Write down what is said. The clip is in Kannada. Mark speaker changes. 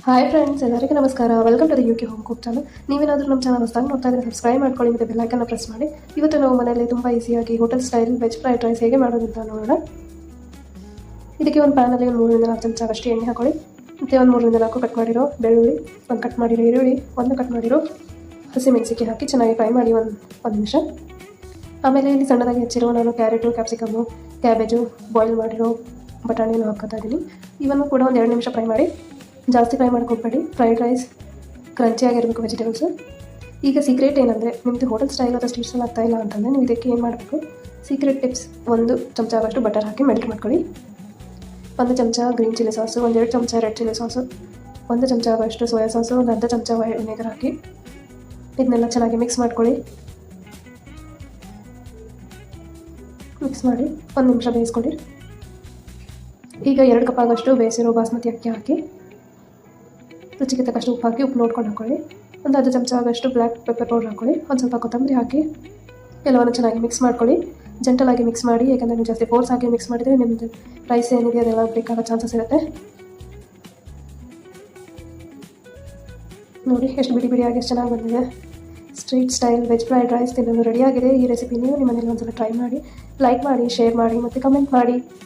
Speaker 1: ಹಾಯ್ ಫ್ರೆಂಡ್ಸ್, ಎಲ್ಲರಿಗೂ ನಮಸ್ಕಾರ. Welcome to the UK home cook channel. ನೀವೇನಾದರೂ ನಮ್ಮ ಚಾನಲ್ ಹೊಸದಾಗಿ ನೋಡ್ತಾ ಇದ್ದರೆ ಸಬ್ಸ್ಕ್ರೈಬ್ ಮಾಡ್ಕೊಳ್ಳಿ ಮತ್ತು ಬೆಲ್ ಐಕನ್ನ ಪ್ರೆಸ್ ಮಾಡಿ. ಇವತ್ತು ನಾವು ಮನೆಯಲ್ಲಿ ತುಂಬ ಈಸಿಯಾಗಿ hotel style veg fried rice ಹೇಗೆ ಮಾಡೋದು ಅಂತ ನೋಡೋಣ. ಇದಕ್ಕೆ ಒಂದು ಪ್ಯಾನಲ್ಲಿ ಒಂದು 3ರಿಂದ 4 ಚಮಚ ಅಷ್ಟು ಎಣ್ಣೆ ಹಾಕೊಳ್ಳಿ. ಮತ್ತು ಒಂದು 3ರಿಂದ 4 ಕಟ್ ಮಾಡಿರೋ ಬೆಳ್ಳುಳ್ಳಿ, ಒಂದು ಕಟ್ ಮಾಡಿರೋ ಈರುಳ್ಳಿ, ಒಂದು ಕಟ್ ಮಾಡಿರೋ ಹಸಿಮೆಣಸಿನಕಾಯಿ ಹಾಕಿ ಚೆನ್ನಾಗಿ ಫ್ರೈ ಮಾಡಿ ಒಂದು ನಿಮಿಷ. ಆಮೇಲೆ ಇಲ್ಲಿ ಸಣ್ಣದಾಗಿ ಹೆಚ್ಚಿರೋ ನಾನು ಕ್ಯಾರೆಟು, ಕ್ಯಾಪ್ಸಿಕಮ್ಮು, ಕ್ಯಾಬೇಜು, ಬಾಯ್ಲ್ ಮಾಡಿರೋ ಬಟಾಣಿಯನ್ನು ಹಾಕೋತಾ ಇದ್ದೀನಿ. ಇವನ್ನು ಕೂಡ ಒಂದು 2 ನಿಮಿಷ ಫ್ರೈ ಮಾಡಿ. ಜಾಸ್ತಿ ಫ್ರೈ ಮಾಡ್ಕೊಬೇಡಿ. ಫ್ರೈಡ್ ರೈಸ್ ಕ್ರಂಚಿಯಾಗಿರಬೇಕು ವೆಜಿಟೇಬಲ್ಸು. ಈಗ ಸೀಕ್ರೆಟ್ ಏನಂದರೆ, ನಿಮ್ಮದು ಹೋಟೆಲ್ ಸ್ಟೈಲ್ ಅಥವಾ ಸ್ಟ್ರೀಟ್ ಸ್ಟೈಲ್ ಆಗ್ತಾಯಿಲ್ಲ ಅಂತಂದರೆ ನೀವು ಇದಕ್ಕೆ ಏನು ಮಾಡಬೇಕು, ಸೀಕ್ರೆಟ್ ಟಿಪ್ಸ್, 1 ಚಮಚ ಆಗೋಷ್ಟು ಬಟರ್ ಹಾಕಿ ಮೆಲ್ಟ್ ಮಾಡ್ಕೊಳ್ಳಿ. 1 ಚಮಚ ಗ್ರೀನ್ ಚಿಲ್ಲಿ ಸಾಸು, 1-2 ಚಮಚ ರೆಡ್ ಚಿಲ್ಲಿ ಸಾಸು, 1 ಚಮಚ ಆಗೋಷ್ಟು ಸೋಯಾ ಸಾಸು, ಒಂದು ಅರ್ಧ ಚಮಚ ವಿನೆಗರ್ ಹಾಕಿ ಇದನ್ನೆಲ್ಲ ಚೆನ್ನಾಗಿ ಮಿಕ್ಸ್ ಮಾಡ್ಕೊಳ್ಳಿ. ಮಿಕ್ಸ್ ಮಾಡಿ 1 ನಿಮಿಷ ಬೇಯಿಸ್ಕೊಳ್ಳಿ. ಈಗ 2 ಕಪ್ ಆಗೋಷ್ಟು ಬೇಯಿಸಿರೋ ಬಾಸ್ಮತಿ ಅಕ್ಕಿ ಹಾಕಿ ರುಚಿಗೆ ತಕ್ಕಷ್ಟು ಉಪ್ಪು ಹಾಕಿ, ಉಪ್ಪು ನೋಡ್ಕೊಂಡು ಹಾಕ್ಕೊಳ್ಳಿ. ಒಂದು ಅರ್ಧ ಚಮಚ ಆಗೋಷ್ಟು ಬ್ಲ್ಯಾಕ್ ಪೆಪ್ಪರ್ ಪೌಡರ್ ಹಾಕ್ಕೊಳ್ಳಿ. ಒಂದು ಸ್ವಲ್ಪ ಕೊತ್ತಂಬರಿ ಹಾಕಿ ಎಲ್ಲವನ್ನು ಚೆನ್ನಾಗಿ ಮಿಕ್ಸ್ ಮಾಡ್ಕೊಳ್ಳಿ. ಜಂಟಲಾಗಿ ಮಿಕ್ಸ್ ಮಾಡಿ, ಯಾಕಂದರೆ ನೀವು ಜಾಸ್ತಿ ಫೋರ್ಸ್ ಹಾಕಿ ಮಿಕ್ಸ್ ಮಾಡಿದರೆ ನಿಮ್ಮದು ರೈಸ್ ಏನಿದೆ ಅದೆಲ್ಲ ಬೇಕಾಗೋ ಚಾನ್ಸಸ್ ಇರುತ್ತೆ. ನೋಡಿ ಎಷ್ಟು ಬಿಡಿ ಬಿಡಿಯಾಗಿ ಎಷ್ಟು ಚೆನ್ನಾಗಿ ಬಂದಿದೆ. Street style veg fried rice ತಿನ್ನೋದು ರೆಡಿಯಾಗಿದೆ. ಈ ರೆಸಿಪಿ ನೀವು ನಿಮ್ಮ ಮನೇಲಿ ಒಂದ್ಸಲ ಟ್ರೈ ಮಾಡಿ, ಲೈಕ್ ಮಾಡಿ, ಶೇರ್ ಮಾಡಿ ಮತ್ತು ಕಮೆಂಟ್ ಮಾಡಿ.